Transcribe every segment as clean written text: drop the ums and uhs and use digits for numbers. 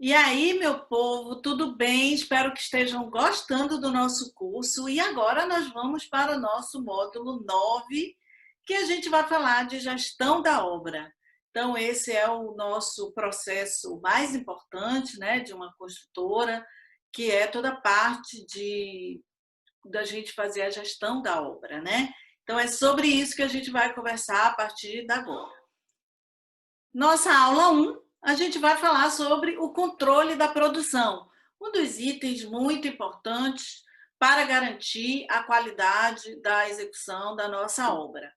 E aí, meu povo, tudo bem? Espero que estejam gostando do nosso curso. E agora nós vamos para o nosso módulo 9, que a gente vai falar de gestão da obra. Então, esse é o nosso processo mais importante, né, de uma construtora, que é toda a parte da gente fazer a gestão da obra, né? Então, é sobre isso que a gente vai conversar a partir de agora. Nossa aula 1, a gente vai falar sobre o controle da produção, um dos itens muito importantes para garantir a qualidade da execução da nossa obra.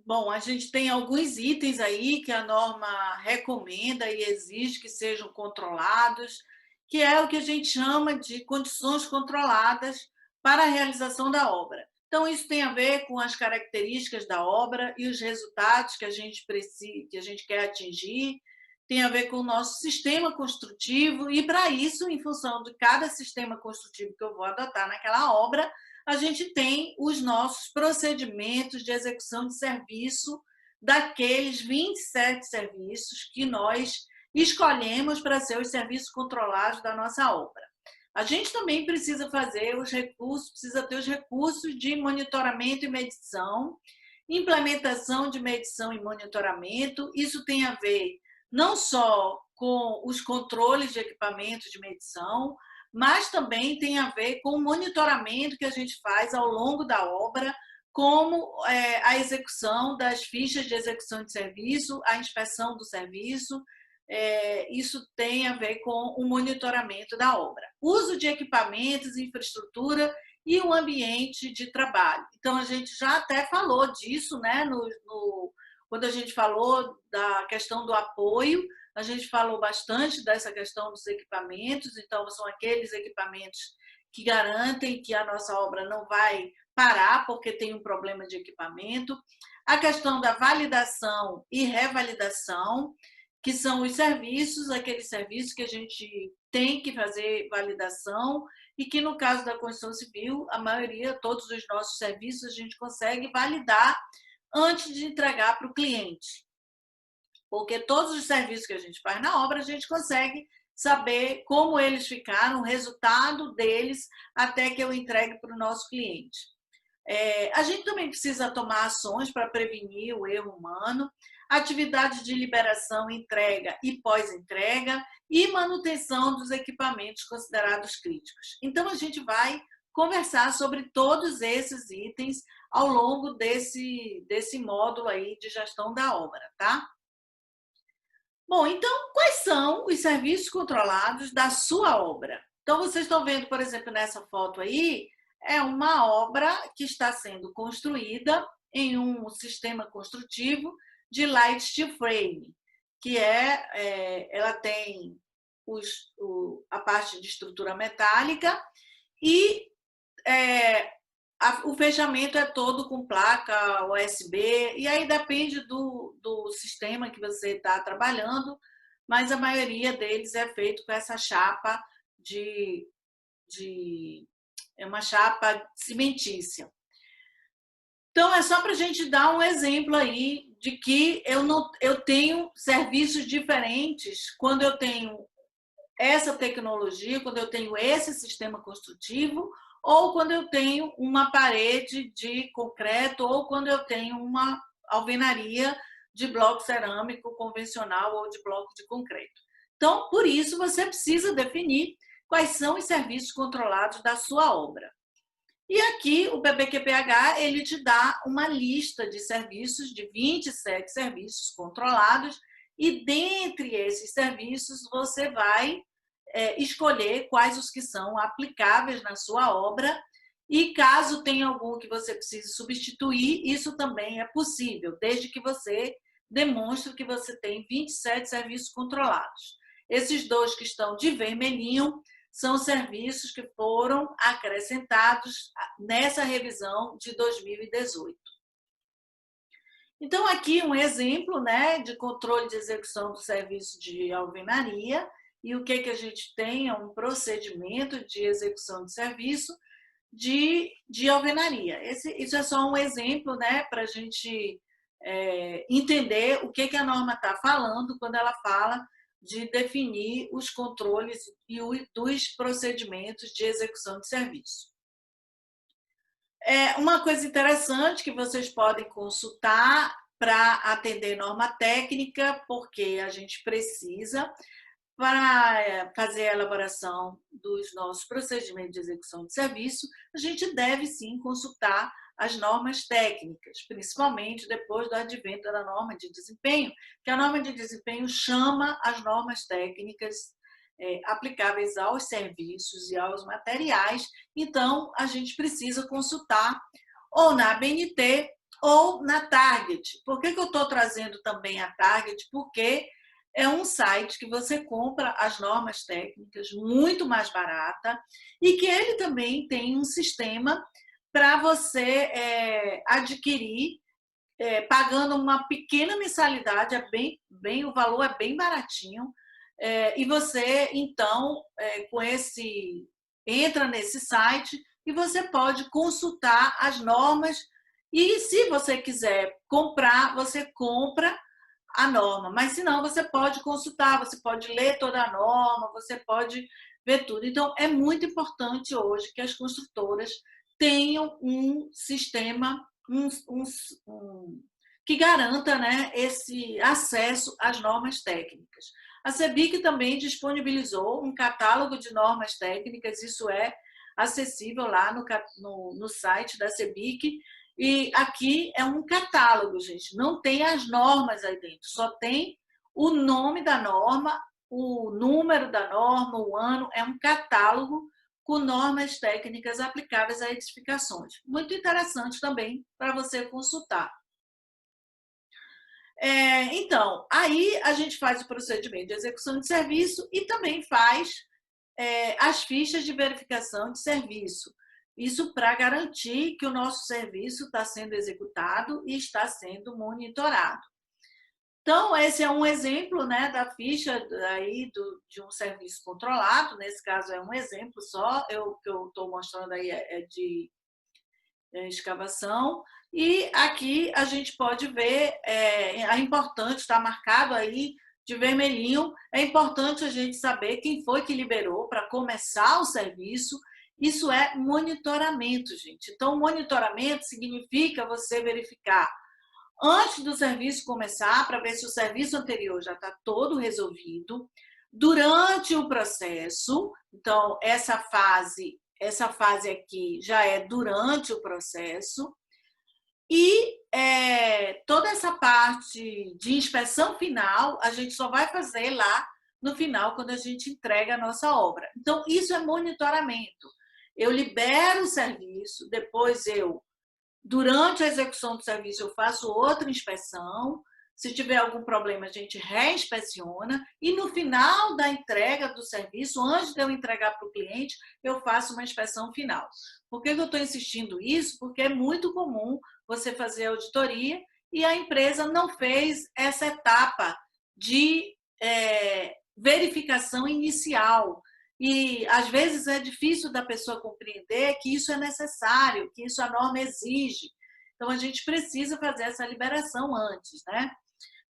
Bom, a gente tem alguns itens aí que a norma recomenda e exige que sejam controlados, que é o que a gente chama de condições controladas para a realização da obra. Então, isso tem a ver com as características da obra e os resultados que a gente precisa, que a gente quer atingir, tem a ver com o nosso sistema construtivo, e para isso, em função de cada sistema construtivo que eu vou adotar naquela obra, a gente tem os nossos procedimentos de execução de serviço daqueles 27 serviços que nós escolhemos para ser os serviços controlados da nossa obra. A gente também precisa fazer os recursos, precisa ter os recursos de monitoramento e medição, implementação de medição e monitoramento. Isso tem a ver não só com os controles de equipamentos de medição, mas também tem a ver com o monitoramento que a gente faz ao longo da obra, como a execução das fichas de execução de serviço, a inspeção do serviço. Isso tem a ver com o monitoramento da obra. Uso de equipamentos, infraestrutura e o ambiente de trabalho. Então, a gente já até falou disso, né, quando a gente falou da questão do apoio, a gente falou bastante dessa questão dos equipamentos. Então, são aqueles equipamentos que garantem que a nossa obra não vai parar porque tem um problema de equipamento. A questão da validação e revalidação, que são os serviços, aqueles serviços que a gente tem que fazer validação e que, no caso da construção civil, a maioria, todos os nossos serviços, a gente consegue validar antes de entregar para o cliente. Porque todos os serviços que a gente faz na obra, a gente consegue saber como eles ficaram, o resultado deles, até que eu entregue para o nosso cliente. A gente também precisa tomar ações para prevenir o erro humano, atividades de liberação, entrega e pós-entrega e manutenção dos equipamentos considerados críticos. Então, a gente vai conversar sobre todos esses itens ao longo desse módulo aí de gestão da obra, tá? Bom, então, quais são os serviços controlados da sua obra? Então, vocês estão vendo, por exemplo, nessa foto aí, é uma obra que está sendo construída em um sistema construtivo de light steel frame, que ela tem a parte de estrutura metálica e o fechamento é todo com placa USB, e aí depende do sistema que você está trabalhando, mas a maioria deles é feito com essa chapa é uma chapa cimentícia. Então, é só para a gente dar um exemplo aí de que eu tenho serviços diferentes quando eu tenho essa tecnologia, quando eu tenho esse sistema construtivo, ou quando eu tenho uma parede de concreto, ou quando eu tenho uma alvenaria de bloco cerâmico convencional ou de bloco de concreto. Então, por isso, você precisa definir quais são os serviços controlados da sua obra. E aqui o PBQPH ele te dá uma lista de serviços, de 27 serviços controlados, e dentre esses serviços você vai escolher quais os que são aplicáveis na sua obra, e caso tenha algum que você precise substituir, isso também é possível, desde que você demonstre que você tem 27 serviços controlados. Esses dois que estão de vermelhinho são serviços que foram acrescentados nessa revisão de 2018. Então, aqui um exemplo, né, de controle de execução do serviço de alvenaria. E o que a gente tem é um procedimento de execução de serviço de alvenaria. Isso é só um exemplo, né, para a gente entender o que a norma está falando quando ela fala de definir os controles e dos procedimentos de execução de serviço. Uma coisa interessante que vocês podem consultar para atender norma técnica, porque a gente precisa, para fazer a elaboração dos nossos procedimentos de execução de serviço, a gente deve sim consultar as normas técnicas, principalmente depois do advento da norma de desempenho, que a norma de desempenho chama as normas técnicas aplicáveis aos serviços e aos materiais. Então, a gente precisa consultar ou na ABNT ou na Target. Por que eu estou trazendo também a Target? Porque é um site que você compra as normas técnicas muito mais barata e que ele também tem um sistema para você adquirir pagando uma pequena mensalidade, o valor é bem baratinho, e você, então, entra nesse site e você pode consultar as normas e, se você quiser comprar, você compra a norma, mas se não, você pode consultar, você pode ler toda a norma, você pode ver tudo. Então, é muito importante hoje que as construtoras tenham um sistema que garanta, né, esse acesso às normas técnicas. A CEBIC também disponibilizou um catálogo de normas técnicas, isso é acessível lá no site da CEBIC, e aqui é um catálogo, gente, não tem as normas aí dentro, só tem o nome da norma, o número da norma, o ano, é um catálogo com normas técnicas aplicáveis a edificações. Muito interessante também para você consultar. Então, aí a gente faz o procedimento de execução de serviço e também faz as fichas de verificação de serviço. Isso para garantir que o nosso serviço está sendo executado e está sendo monitorado. Então, esse é um exemplo, né, da ficha aí de um serviço controlado. Nesse caso, é um exemplo só. O que eu estou mostrando aí é de escavação. E aqui a gente pode ver, é importante, está marcado aí de vermelhinho, é importante a gente saber quem foi que liberou para começar o serviço. Isso é monitoramento, gente. Então, monitoramento significa você verificar antes do serviço começar, para ver se o serviço anterior já está todo resolvido, durante o processo, então essa fase aqui já é durante o processo, e toda essa parte de inspeção final, a gente só vai fazer lá no final, quando a gente entrega a nossa obra. Então, isso é monitoramento. Eu libero o serviço, depois durante a execução do serviço, eu faço outra inspeção. Se tiver algum problema, a gente reinspeciona. E no final da entrega do serviço, antes de eu entregar para o cliente, eu faço uma inspeção final. Por que eu estou insistindo isso? Porque é muito comum você fazer auditoria e a empresa não fez essa etapa de verificação inicial. E, às vezes, é difícil da pessoa compreender que isso é necessário, que isso a norma exige. Então, a gente precisa fazer essa liberação antes, né?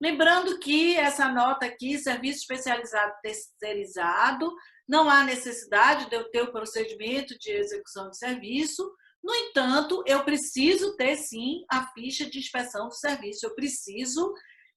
Lembrando que essa nota aqui, serviço especializado terceirizado, não há necessidade de eu ter o procedimento de execução de serviço. No entanto, eu preciso ter, sim, a ficha de inspeção do serviço. Eu preciso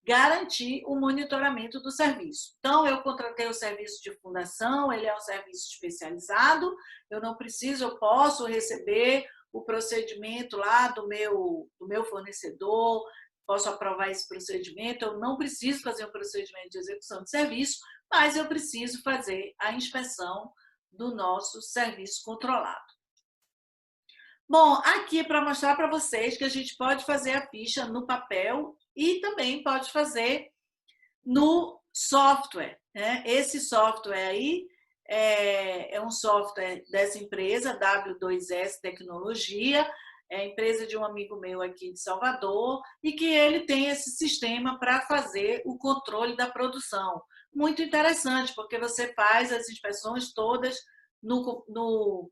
garantir o monitoramento do serviço. Então, eu contratei o serviço de fundação, ele é um serviço especializado, eu posso receber o procedimento lá do meu fornecedor, posso aprovar esse procedimento, eu não preciso fazer um procedimento de execução de serviço, mas eu preciso fazer a inspeção do nosso serviço controlado. Bom, aqui é para mostrar para vocês que a gente pode fazer a ficha no papel e também pode fazer no software, né? Esse software aí é um software dessa empresa, W2S Tecnologia, é a empresa de um amigo meu aqui de Salvador, e que ele tem esse sistema para fazer o controle da produção. Muito interessante, porque você faz as inspeções todas no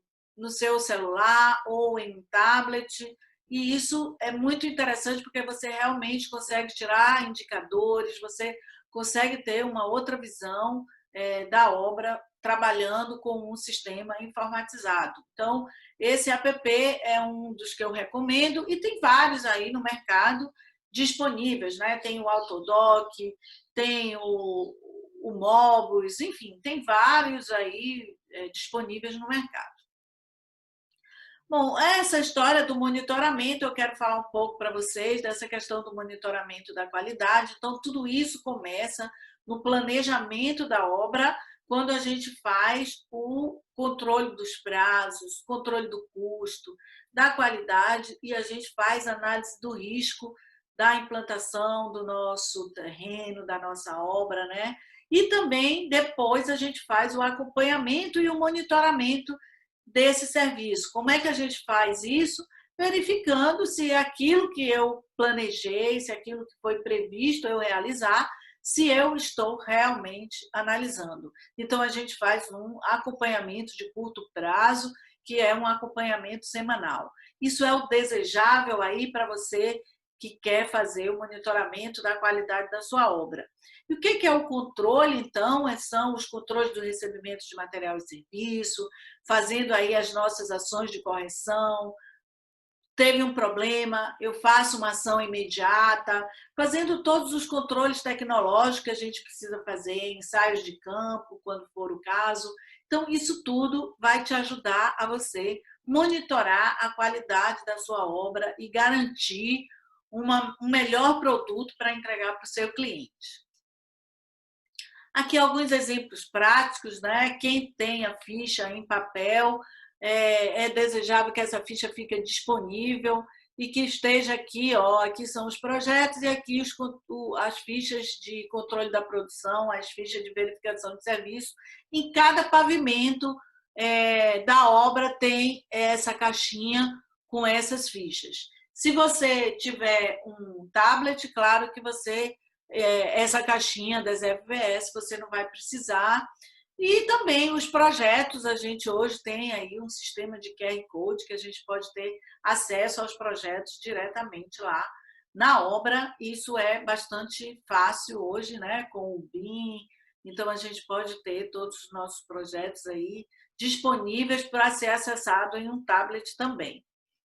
seu celular ou em tablet, e isso é muito interessante porque você realmente consegue tirar indicadores, você consegue ter uma outra visão da obra trabalhando com um sistema informatizado. Então, esse app é um dos que eu recomendo e tem vários aí no mercado disponíveis, né? Tem o Autodoc, tem o Mobus, enfim, tem vários aí disponíveis no mercado. Bom, essa história do monitoramento, eu quero falar um pouco para vocês dessa questão do monitoramento da qualidade. Então, tudo isso começa no planejamento da obra, quando a gente faz o controle dos prazos, controle do custo, da qualidade, e a gente faz análise do risco da implantação do nosso terreno, da nossa obra, né? E também, depois, a gente faz o acompanhamento e o monitoramento desse serviço. Como é que a gente faz isso? Verificando se aquilo que eu planejei, se aquilo que foi previsto eu realizar, se eu estou realmente analisando. Então, a gente faz um acompanhamento de curto prazo, que é um acompanhamento semanal. Isso é o desejável aí para você que quer fazer o monitoramento da qualidade da sua obra. E o que é o controle, então? São os controles do recebimento de material e serviço, fazendo aí as nossas ações de correção. Teve um problema, eu faço uma ação imediata, fazendo todos os controles tecnológicos que a gente precisa fazer, ensaios de campo, quando for o caso. Então, isso tudo vai te ajudar a você monitorar a qualidade da sua obra e garantir um melhor produto para entregar para o seu cliente. Aqui alguns exemplos práticos, né? Quem tem a ficha em papel, é desejável que essa ficha fique disponível e que esteja aqui, ó, aqui são os projetos e aqui as fichas de controle da produção, as fichas de verificação de serviço. Em cada pavimento da obra tem essa caixinha com essas fichas. Se você tiver um tablet, claro que essa caixinha das FVS você não vai precisar. E também os projetos, a gente hoje tem aí um sistema de QR Code que a gente pode ter acesso aos projetos diretamente lá na obra. Isso é bastante fácil hoje, né, com o BIM. Então, a gente pode ter todos os nossos projetos aí disponíveis para ser acessado em um tablet também.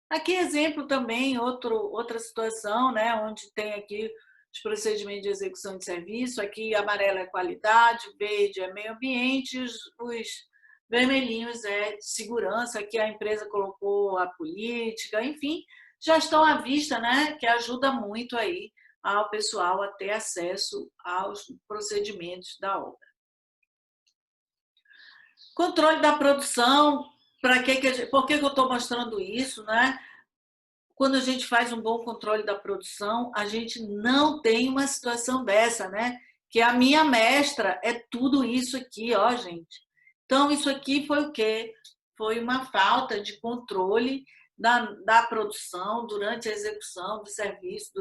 Aqui, exemplo também, outra situação, né, onde tem aqui os procedimentos de execução de serviço. Aqui, amarelo é qualidade, verde é meio ambiente, os vermelhinhos é segurança. Aqui a empresa colocou a política, enfim, já estão à vista, né, que ajuda muito aí ao pessoal a ter acesso aos procedimentos da obra. Controle da produção, por que eu estou mostrando isso, né? Quando a gente faz um bom controle da produção, a gente não tem uma situação dessa, né? Que a minha mestra é tudo isso aqui, ó, gente. Então, isso aqui foi o quê? Foi uma falta de controle da produção durante a execução do serviço,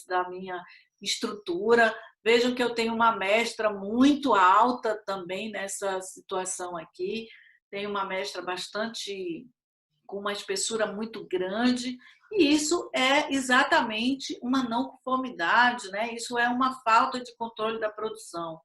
da minha estrutura. Vejam que eu tenho uma mestra muito alta também nessa situação aqui. Tenho uma mestra com uma espessura muito grande, e isso é exatamente uma não conformidade, né? Isso é uma falta de controle da produção.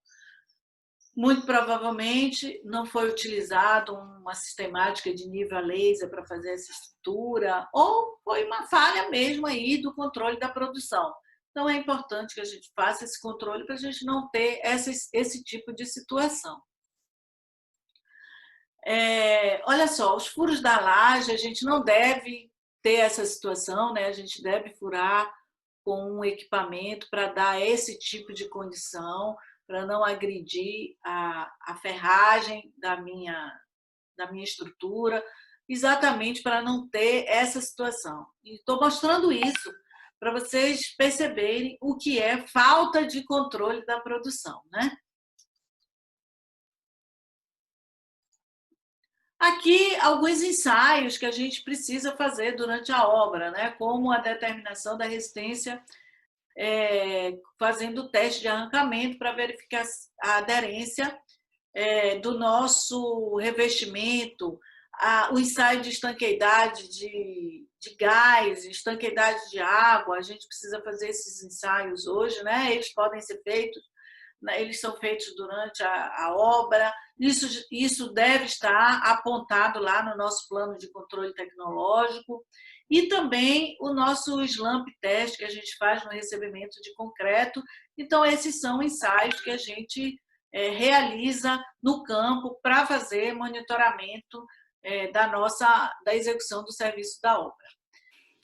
Muito provavelmente não foi utilizado uma sistemática de nível a laser para fazer essa estrutura, ou foi uma falha mesmo aí do controle da produção. Então é importante que a gente faça esse controle para a gente não ter esse tipo de situação. Olha só, os furos da laje, a gente não deve ter essa situação, né? A gente deve furar com um equipamento para dar esse tipo de condição, para não agredir a ferragem da minha estrutura, exatamente para não ter essa situação. E estou mostrando isso para vocês perceberem o que é falta de controle da produção, né? Aqui, alguns ensaios que a gente precisa fazer durante a obra, né? Como a determinação da resistência, fazendo o teste de arrancamento para verificar a aderência do nosso revestimento, o ensaio de estanqueidade de de gás, estanqueidade de água, a gente precisa fazer esses ensaios hoje, né? Eles podem ser feitos, né? Eles são feitos durante a obra. Isso deve estar apontado lá no nosso plano de controle tecnológico. E também o nosso SLAMP teste que a gente faz no recebimento de concreto. Então, esses são ensaios que a gente realiza no campo para fazer monitoramento da execução do serviço da obra.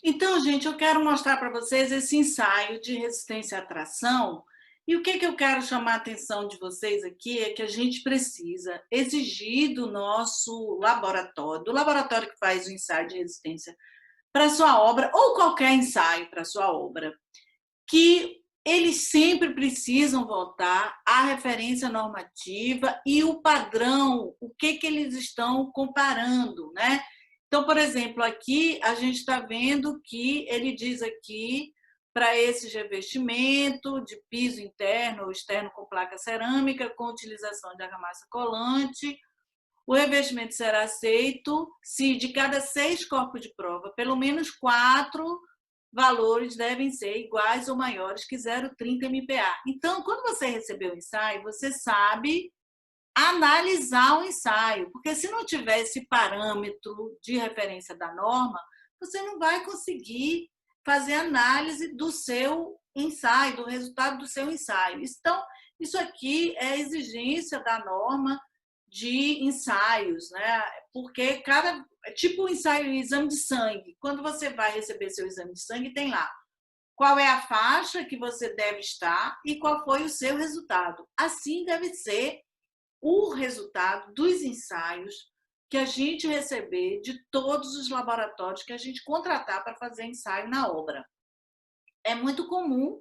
Então, gente, eu quero mostrar para vocês esse ensaio de resistência à tração. E o que eu quero chamar a atenção de vocês aqui é que a gente precisa exigir do nosso laboratório, do laboratório que faz o ensaio de resistência para a sua obra, ou qualquer ensaio para a sua obra, que eles sempre precisam voltar à referência normativa e o padrão, o que eles estão comparando, né? Então, por exemplo, aqui a gente está vendo que ele diz aqui para esse revestimento de piso interno ou externo com placa cerâmica, com utilização de argamassa colante, o revestimento será aceito se de cada 6 corpos de prova, pelo menos 4 valores devem ser iguais ou maiores que 0,30 MPa. Então, quando você receber o ensaio, você sabe analisar o ensaio, porque se não tiver esse parâmetro de referência da norma, você não vai conseguir fazer análise do seu ensaio, do resultado do seu ensaio. Então, isso aqui é exigência da norma de ensaios, né? Porque tipo o ensaio, o exame de sangue, quando você vai receber seu exame de sangue, tem lá qual é a faixa que você deve estar e qual foi o seu resultado. Assim deve ser o resultado dos ensaios que a gente receber de todos os laboratórios que a gente contratar para fazer ensaio na obra. É muito comum,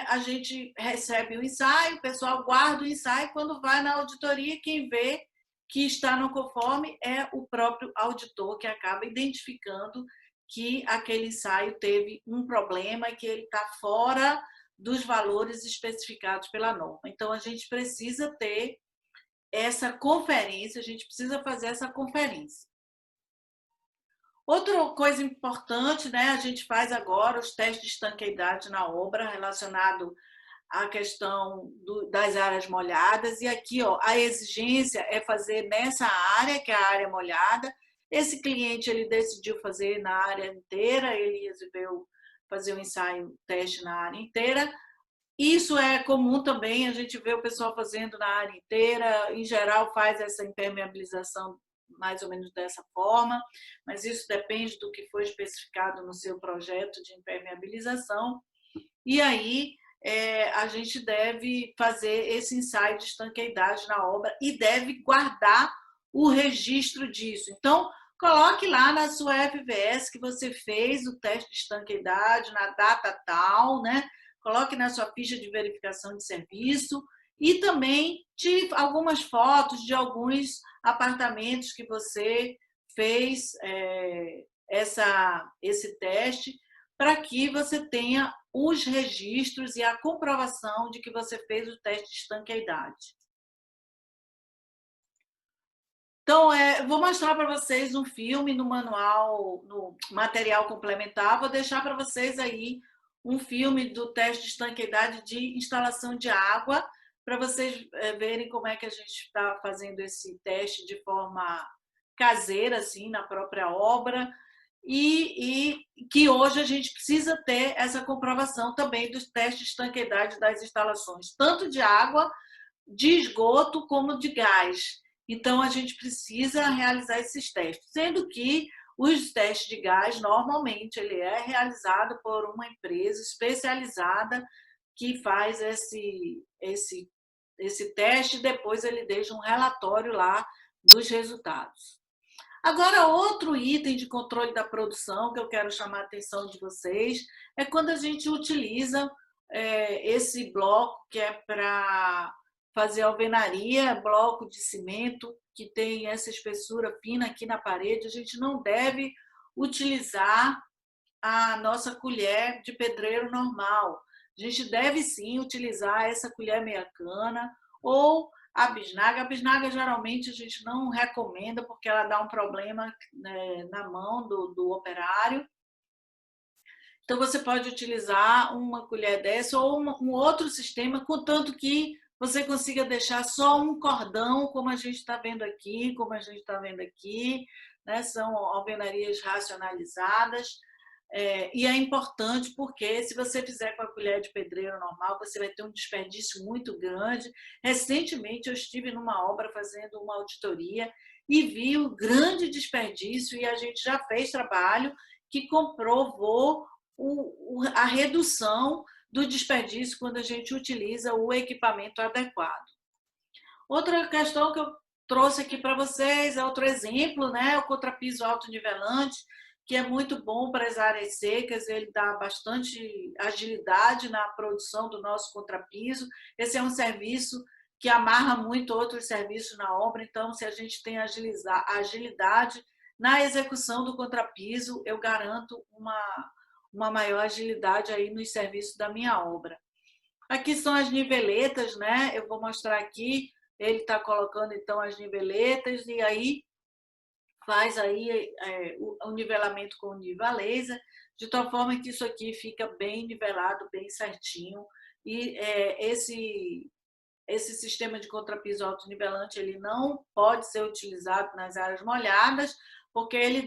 a gente recebe o ensaio, o pessoal guarda o ensaio, quando vai na auditoria, quem vê que está não conforme é o próprio auditor, que acaba identificando que aquele ensaio teve um problema e que ele está fora dos valores especificados pela norma. Então, a gente precisa ter essa conferência, a gente precisa fazer essa conferência. Outra coisa importante, né, a gente faz agora os testes de estanqueidade na obra relacionado à questão das áreas molhadas. E aqui, ó, a exigência é fazer nessa área, que é a área molhada. Esse cliente ele decidiu fazer na área inteira, ele resolveu fazer um ensaio, teste na área inteira. Isso é comum também, a gente vê o pessoal fazendo na área inteira, em geral faz essa impermeabilização mais ou menos dessa forma, mas isso depende do que foi especificado no seu projeto de impermeabilização. E aí a gente deve fazer esse ensaio de estanqueidade na obra e deve guardar o registro disso. Então, coloque lá na sua FVS que você fez o teste de estanqueidade na data tal, né? Coloque na sua ficha de verificação de serviço e também tire algumas fotos de alguns apartamentos que você fez esse teste, para que você tenha os registros e a comprovação de que você fez o teste de estanqueidade. Então, vou mostrar para vocês um filme no manual, no material complementar, vou deixar para vocês aí um filme do teste de estanqueidade de instalação de água, para vocês verem como é que a gente está fazendo esse teste de forma caseira, assim, na própria obra, e que hoje a gente precisa ter essa comprovação também dos testes de estanqueidade das instalações, tanto de água, de esgoto, como de gás. Então, a gente precisa realizar esses testes, sendo que os testes de gás, normalmente, ele é realizado por uma empresa especializada que faz esse teste e depois ele deixa um relatório lá dos resultados. Agora, outro item de controle da produção que eu quero chamar a atenção de vocês é quando a gente utiliza esse bloco que é para fazer alvenaria, bloco de cimento, que tem essa espessura fina aqui na parede, a gente não deve utilizar a nossa colher de pedreiro normal. A gente deve sim utilizar essa colher meia cana ou a bisnaga. A bisnaga geralmente a gente não recomenda porque ela dá um problema, né, na mão do operário. Então, você pode utilizar uma colher dessa ou um outro sistema, contanto que você consiga deixar só um cordão, como a gente está vendo aqui, né? São alvenarias racionalizadas. E é importante porque se você fizer com a colher de pedreiro normal, você vai ter um desperdício muito grande. Recentemente eu estive numa obra fazendo uma auditoria e vi o grande desperdício, e a gente já fez trabalho que comprovou a redução do desperdício quando a gente utiliza o equipamento adequado. Outra questão que eu trouxe aqui para vocês é outro exemplo, né? O contrapiso autonivelante, que é muito bom para as áreas secas, ele dá bastante agilidade na produção do nosso contrapiso. Esse é um serviço que amarra muito outros serviços na obra, então, se a gente tem agilidade na execução do contrapiso, eu garanto uma maior agilidade aí nos serviços da minha obra. Aqui são as niveletas, né? Eu vou mostrar aqui. Ele está colocando então as niveletas e aí faz aí o nivelamento com o nível a laser, de tal forma que isso aqui fica bem nivelado, bem certinho. E esse sistema de contrapiso autonivelante ele não pode ser utilizado nas áreas molhadas, porque ele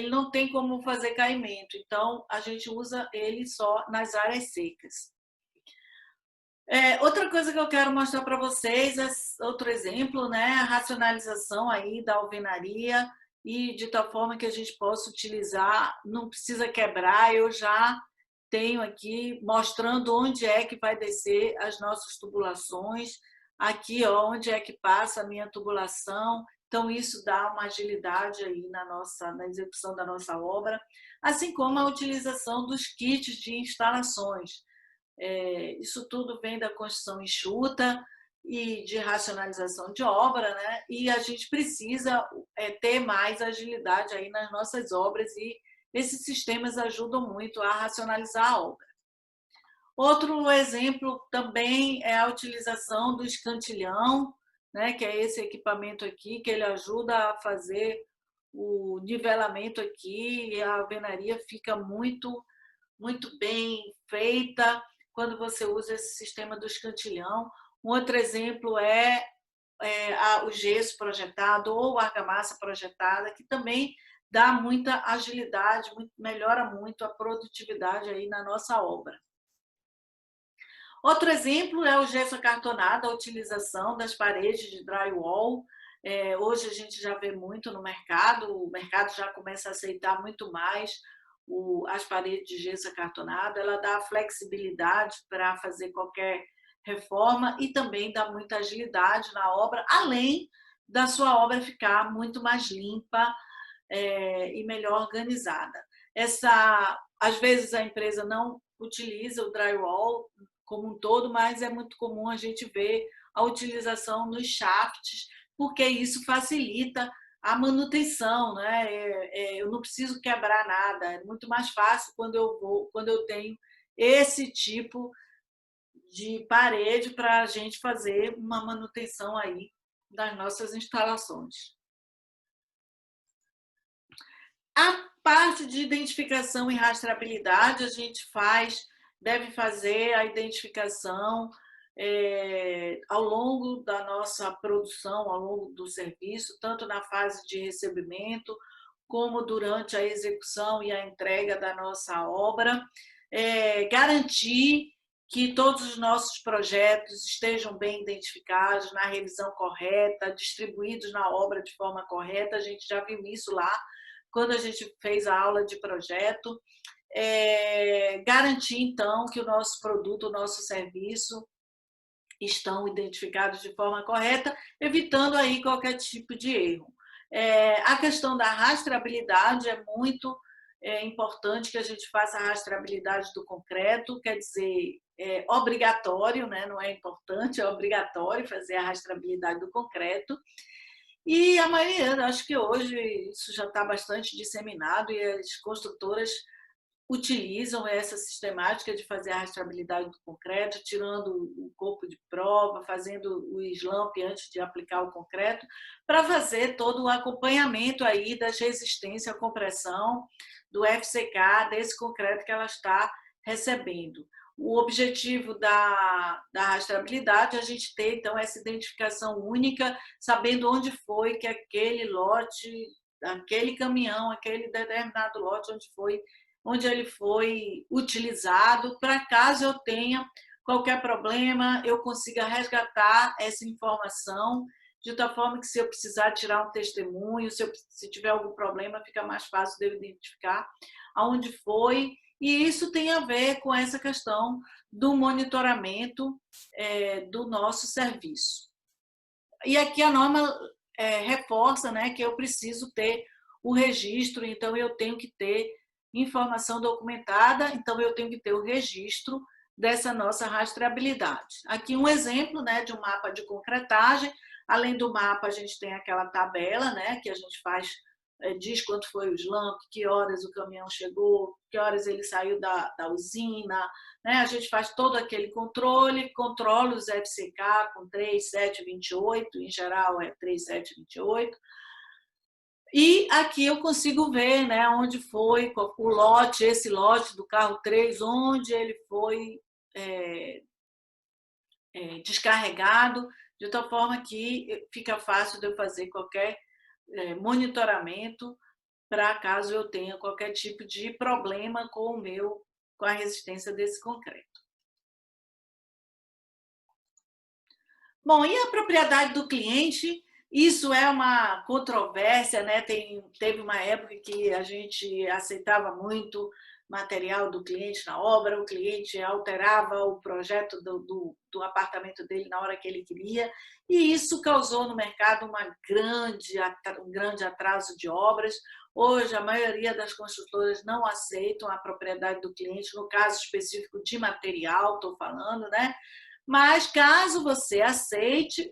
não tem como fazer caimento. Então, a gente usa ele só nas áreas secas. Outra coisa que eu quero mostrar para vocês é outro exemplo, né? A racionalização aí da alvenaria e de tal forma que a gente possa utilizar, não precisa quebrar, eu já tenho aqui mostrando onde é que vai descer as nossas tubulações, aqui ó, onde é que passa a minha tubulação, então isso dá uma agilidade aí na execução da nossa obra, assim como a utilização dos kits de instalações. Isso tudo vem da construção enxuta e de racionalização de obra, né? E a gente precisa ter mais agilidade aí nas nossas obras e esses sistemas ajudam muito a racionalizar a obra. Outro exemplo também é a utilização do escantilhão, né? Que é esse equipamento aqui, que ele ajuda a fazer o nivelamento aqui e a alvenaria fica muito bem feita quando você usa esse sistema do escantilhão. Um outro exemplo é o gesso projetado ou a argamassa projetada, que também dá muita agilidade, melhora muito a produtividade aí na nossa obra. Outro exemplo é o gesso acartonado, a utilização das paredes de drywall. Hoje a gente já vê muito no mercado, o mercado já começa a aceitar muito mais as paredes de gesso acartonado. Ela dá flexibilidade para fazer qualquer reforma e também dá muita agilidade na obra, além da sua obra ficar muito mais limpa e melhor organizada. Às vezes a empresa não utiliza o drywall como um todo, mas é muito comum a gente ver a utilização nos shafts, porque isso facilita a manutenção, né? Eu não preciso quebrar nada, é muito mais fácil quando eu tenho esse tipo de parede para a gente fazer uma manutenção aí das nossas instalações. A parte de identificação e rastreabilidade, a gente deve fazer a identificação ao longo da nossa produção, ao longo do serviço, tanto na fase de recebimento, como durante a execução e a entrega da nossa obra. Garantir que todos os nossos projetos estejam bem identificados, na revisão correta, distribuídos na obra de forma correta. A gente já viu isso lá, quando a gente fez a aula de projeto. Garantir, então, que o nosso produto, o nosso serviço estão identificados de forma correta, evitando aí qualquer tipo de erro. A questão da rastreabilidade é muito importante que a gente faça a rastreabilidade do concreto, quer dizer, é obrigatório, né? Não é importante, é obrigatório fazer a rastreabilidade do concreto. E a maioria, acho que hoje isso já está bastante disseminado e as construtoras utilizam essa sistemática de fazer a rastreabilidade do concreto, tirando o corpo de prova, fazendo o slump antes de aplicar o concreto, para fazer todo o acompanhamento aí das resistências à compressão do FCK, desse concreto que ela está recebendo. O objetivo da rastreabilidade é a gente ter, então, essa identificação única, sabendo onde foi que aquele lote, aquele caminhão, aquele determinado lote, onde ele foi utilizado, para caso eu tenha qualquer problema, eu consiga resgatar essa informação, de tal forma que se eu precisar tirar um testemunho, se tiver algum problema, fica mais fácil de eu identificar aonde foi. E isso tem a ver com essa questão do monitoramento do nosso serviço. E aqui a norma reforça, né, que eu preciso ter o registro, então eu tenho que ter informação documentada, então eu tenho que ter o registro dessa nossa rastreabilidade. Aqui um exemplo, né, de um mapa de concretagem. Além do mapa, a gente tem aquela tabela, né, que a gente faz, diz quanto foi o slamp, que horas o caminhão chegou, que horas ele saiu da usina, né? A gente faz todo aquele controle, controla os FCK com 3728, em geral é 3728. E aqui eu consigo ver, né, onde foi o lote, esse lote do carro 3, onde ele foi descarregado, de tal forma que fica fácil de eu fazer qualquer monitoramento para caso eu tenha qualquer tipo de problema com a resistência desse concreto. Bom, e a propriedade do cliente? Isso é uma controvérsia, né? Teve uma época que a gente aceitava muito material do cliente na obra, o cliente alterava o projeto do apartamento dele na hora que ele queria, e isso causou no mercado um grande atraso de obras. Hoje, a maioria das construtoras não aceitam a propriedade do cliente, no caso específico de material, estou falando, né? Mas, caso você aceite,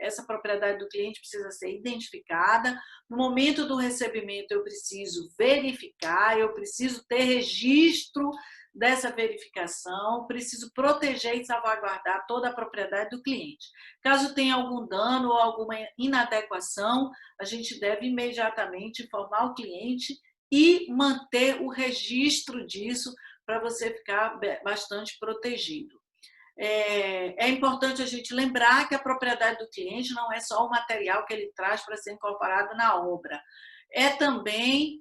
essa propriedade do cliente precisa ser identificada. No momento do recebimento, eu preciso verificar, eu preciso ter registro dessa verificação, preciso proteger e salvaguardar toda a propriedade do cliente. Caso tenha algum dano ou alguma inadequação, a gente deve imediatamente informar o cliente e manter o registro disso, para você ficar bastante protegido. É importante a gente lembrar que a propriedade do cliente não é só o material que ele traz para ser incorporado na obra, é também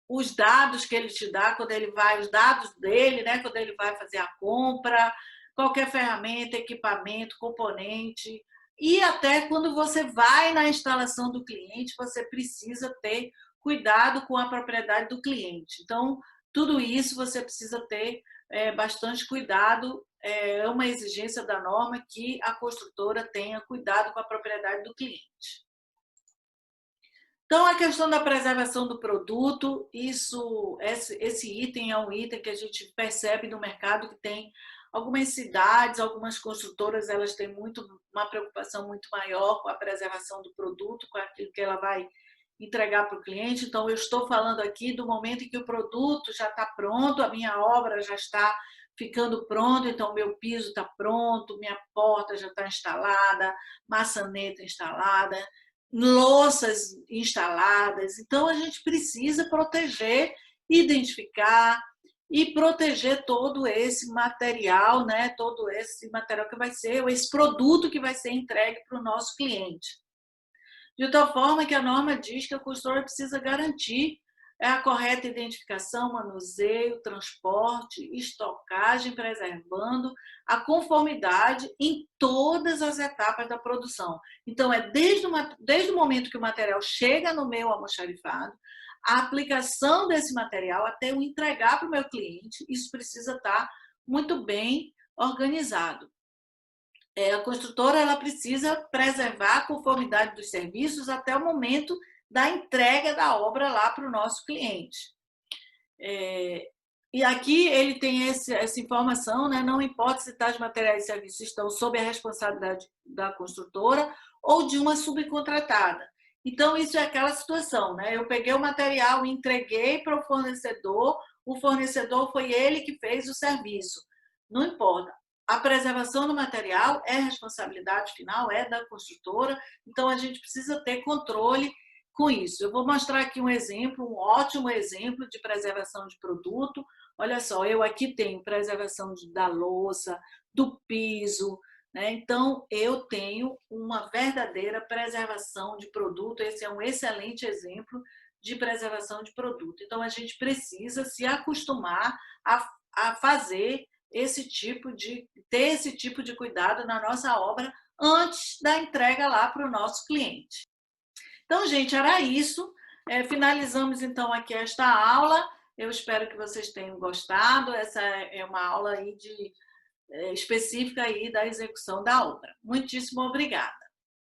os dados que ele te dá quando ele vai, os dados dele, né, quando ele vai fazer a compra, qualquer ferramenta, equipamento, componente, e até quando você vai na instalação do cliente, você precisa ter cuidado com a propriedade do cliente. Então, tudo isso você precisa ter bastante cuidado, é uma exigência da norma que a construtora tenha cuidado com a propriedade do cliente. Então, a questão da preservação do produto, esse item é um item que a gente percebe no mercado que tem algumas cidades, algumas construtoras, elas têm uma preocupação muito maior com a preservação do produto, com aquilo que ela vai entregar para o cliente. Então, eu estou falando aqui do momento em que o produto já está pronto, a minha obra já está ficando pronta, então meu piso está pronto, minha porta já está instalada, maçaneta instalada, louças instaladas. Então, a gente precisa proteger, identificar e proteger todo esse material, né? Todo esse material que vai ser, esse produto que vai ser entregue para o nosso cliente. De tal forma que a norma diz que a construtora precisa garantir a correta identificação, manuseio, transporte, estocagem, preservando a conformidade em todas as etapas da produção. Então, é desde o momento que o material chega no meu almoxarifado, a aplicação desse material até eu entregar para o meu cliente, isso precisa estar muito bem organizado. A construtora ela precisa preservar a conformidade dos serviços até o momento da entrega da obra lá para o nosso cliente. E aqui ele tem essa informação, né? Não importa se tais materiais e serviços estão sob a responsabilidade da construtora ou de uma subcontratada. Então, isso é aquela situação, né? Eu peguei o material, entreguei para o fornecedor foi ele que fez o serviço. Não importa. a preservação do material é responsabilidade final, é da construtora, então a gente precisa ter controle com isso. Eu vou mostrar aqui um exemplo, um ótimo exemplo de preservação de produto. Olha só, eu aqui tenho preservação da louça, do piso, né? Então eu tenho uma verdadeira preservação de produto. Esse é um excelente exemplo de preservação de produto. Então a gente precisa se acostumar a fazer ter esse tipo de cuidado na nossa obra antes da entrega lá para o nosso cliente. Então, gente, era isso. Finalizamos então aqui esta aula. Eu espero que vocês tenham gostado. Essa é uma aula aí específica aí da execução da obra. Muitíssimo obrigada.